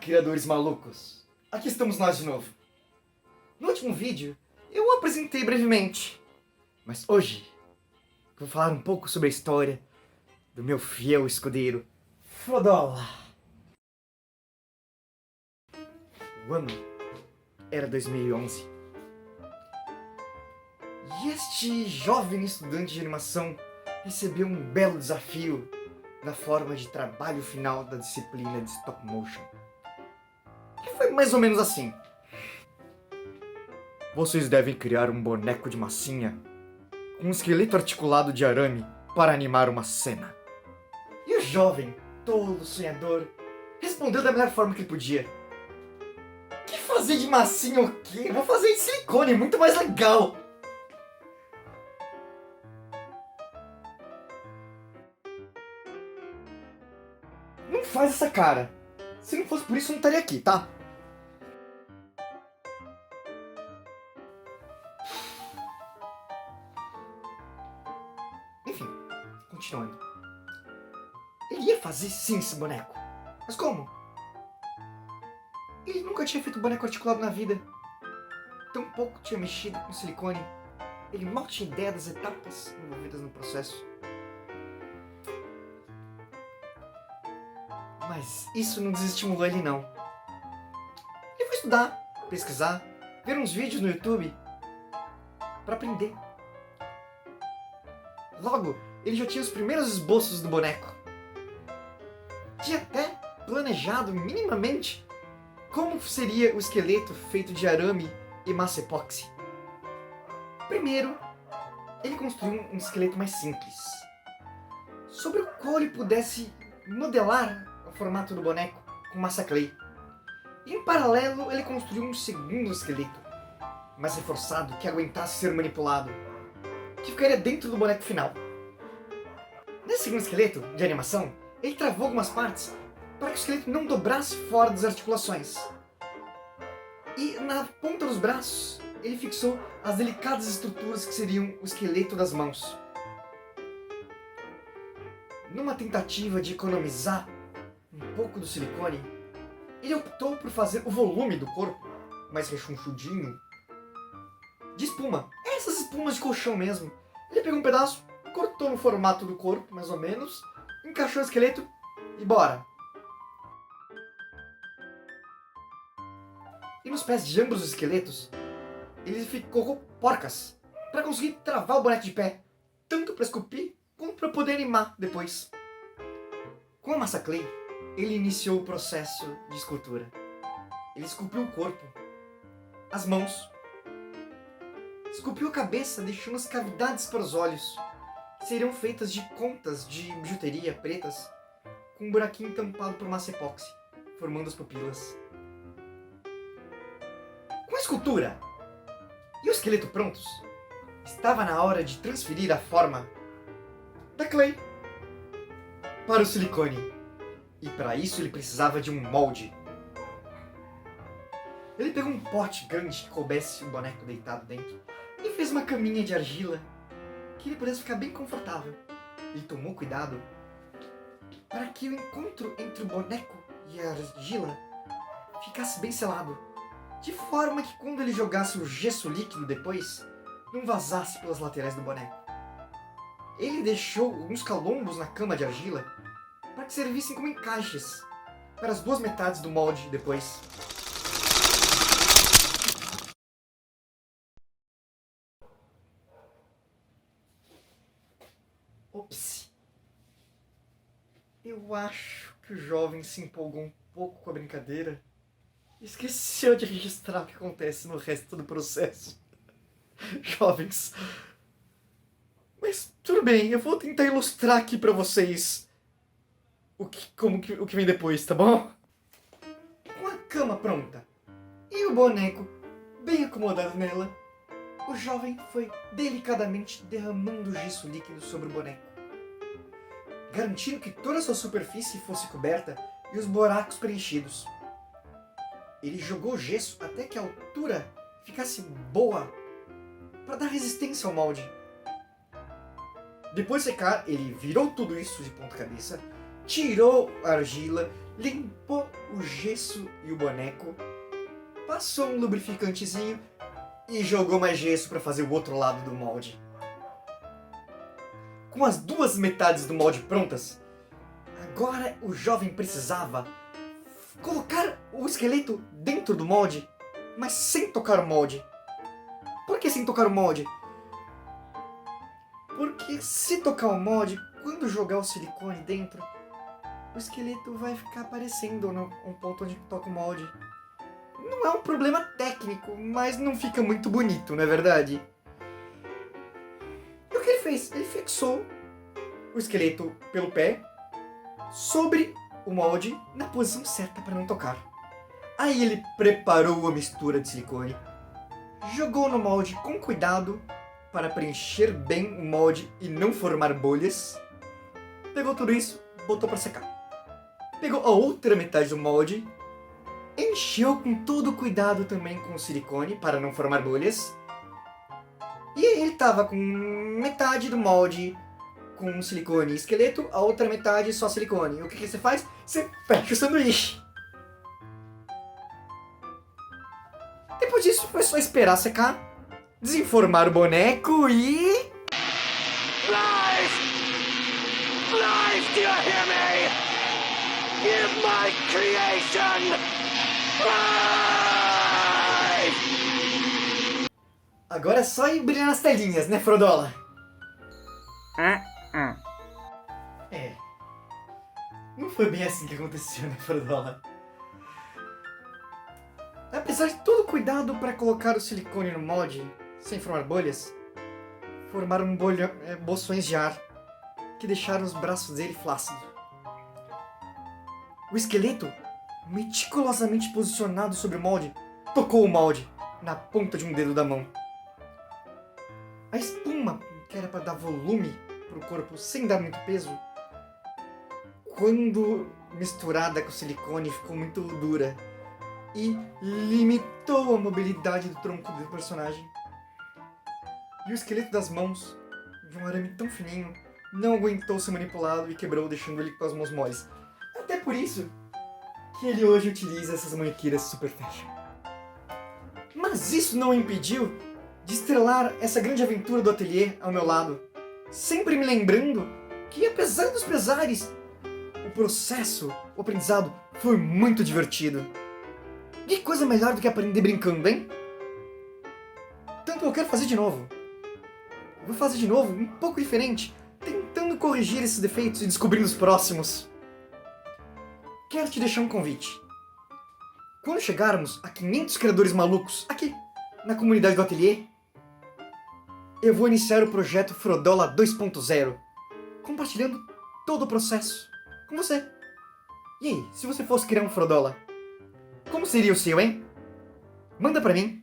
criadores malucos! Aqui estamos nós de novo. No último vídeo, eu o apresentei brevemente, mas hoje vou falar um pouco sobre a história do meu fiel escudeiro, Frodola. O ano era 2011. E este jovem estudante de animação recebeu um belo desafio na forma de trabalho final da disciplina de stop motion. Que foi mais ou menos assim. Vocês devem criar um boneco de massinha com um esqueleto articulado de arame para animar uma cena. E o jovem, tolo, sonhador, respondeu da melhor forma que ele podia. Que fazer de massinha o quê? Vou fazer de silicone, muito mais legal! Não faz essa cara. Se não fosse por isso, eu não estaria aqui, tá? Enfim, continuando. Ele ia fazer sim esse boneco. Mas como? Ele nunca tinha feito boneco articulado na vida. Tão pouco tinha mexido com silicone. Ele mal tinha ideia das etapas envolvidas no processo. Mas isso não desestimulou ele não. Ele foi estudar, pesquisar, ver uns vídeos no YouTube para aprender. Logo, ele já tinha os primeiros esboços do boneco. Tinha até planejado minimamente como seria o esqueleto feito de arame e massa epóxi. Primeiro, ele construiu um esqueleto mais simples, sobre o qual ele pudesse modelar o formato do boneco com massa clay. E em paralelo, ele construiu um segundo esqueleto, mais reforçado, que aguentasse ser manipulado, que ficaria dentro do boneco final. Nesse segundo esqueleto de animação, ele travou algumas partes para que o esqueleto não dobrasse fora das articulações. E na ponta dos braços, ele fixou as delicadas estruturas que seriam o esqueleto das mãos. Numa tentativa de economizar um pouco do silicone, ele optou por fazer o volume do corpo, mais rechonchudinho, de espuma. Essas espumas de colchão mesmo. Ele pegou um pedaço, cortou no formato do corpo, mais ou menos, encaixou o esqueleto e bora! E nos pés de ambos os esqueletos, ele ficou porcas, para conseguir travar o boneco de pé, tanto para esculpir, quanto para poder animar depois. Com a massa clay, ele iniciou o processo de escultura. Ele esculpiu o corpo, as mãos, esculpiu a cabeça, deixando as cavidades para os olhos, que seriam feitas de contas de bijuteria pretas, com um buraquinho tampado por massa epóxi, formando as pupilas. Com a escultura e o esqueleto prontos, estava na hora de transferir a forma da clay para o silicone. E para isso ele precisava de um molde. Ele pegou um pote grande que coubesse o boneco deitado dentro e fez uma caminha de argila que ele pudesse ficar bem confortável. Ele tomou cuidado para que o encontro entre o boneco e a argila ficasse bem selado, de forma que quando ele jogasse o gesso líquido depois, não vazasse pelas laterais do boneco. Ele deixou uns calombos na cama de argila para que servissem como encaixes para as duas metades do molde depois. Ops! Eu acho que o jovem se empolgou um pouco com a brincadeira e esqueceu de registrar o que acontece no resto do processo. Jovens. Mas tudo bem, eu vou tentar ilustrar aqui pra vocês o que vem depois, tá bom? Com a cama pronta e o boneco bem acomodado nela, o jovem foi delicadamente derramando o gesso líquido sobre o boneco, garantindo que toda a sua superfície fosse coberta e os buracos preenchidos. Ele jogou o gesso até que a altura ficasse boa para dar resistência ao molde. Depois de secar, ele virou tudo isso de ponta cabeça, tirou a argila, limpou o gesso e o boneco, passou um lubrificantezinho e jogou mais gesso para fazer o outro lado do molde. Com as duas metades do molde prontas, agora o jovem precisava colocar o esqueleto dentro do molde, mas sem tocar o molde. Por que sem tocar o molde? Porque se tocar o molde, quando jogar o silicone dentro, o esqueleto vai ficar aparecendo no ponto onde toca o molde. Não é um problema técnico, mas não fica muito bonito, não é verdade? E o que ele fez? Ele fixou o esqueleto pelo pé sobre o molde na posição certa para não tocar. Aí ele preparou a mistura de silicone, jogou no molde com cuidado para preencher bem o molde e não formar bolhas. Pegou tudo isso, botou para secar. Pegou a outra metade do molde, encheu com todo cuidado também com o silicone para não formar bolhas. E aí ele tava com metade do molde com silicone e esqueleto, a outra metade só silicone. E o que você faz? Você fecha o sanduíche. Depois disso foi só esperar secar, desenformar o boneco e... Life! Life, do you hear me? Give my creation life! Agora é só ir brilhar nas telinhas, né, Frodola? É. Não foi bem assim que aconteceu, né, Frodola? Apesar de todo o cuidado para colocar o silicone no molde, sem formar bolhas, formaram bolsões de ar que deixaram os braços dele flácidos. O esqueleto, meticulosamente posicionado sobre o molde, tocou o molde na ponta de um dedo da mão. A espuma, que era para dar volume para o corpo sem dar muito peso, quando misturada com o silicone, ficou muito dura e limitou a mobilidade do tronco do personagem. E o esqueleto das mãos, de um arame tão fininho, não aguentou ser manipulado e quebrou, deixando ele com as mãos moles. Até por isso que ele hoje utiliza essas manequiras super fashion. Mas isso não o impediu de estrelar essa grande aventura do ateliê ao meu lado, sempre me lembrando que, apesar dos pesares, o processo, o aprendizado foi muito divertido. Que coisa melhor do que aprender brincando, hein? Tanto eu quero fazer de novo. Vou fazer de novo, um pouco diferente, tentando corrigir esses defeitos e descobrindo os próximos. Quero te deixar um convite. Quando chegarmos a 500 criadores malucos aqui, na comunidade do ateliê, eu vou iniciar o projeto Frodola 2.0, compartilhando todo o processo com você. E aí, se você fosse criar um Frodola, como seria o seu, hein? Manda pra mim.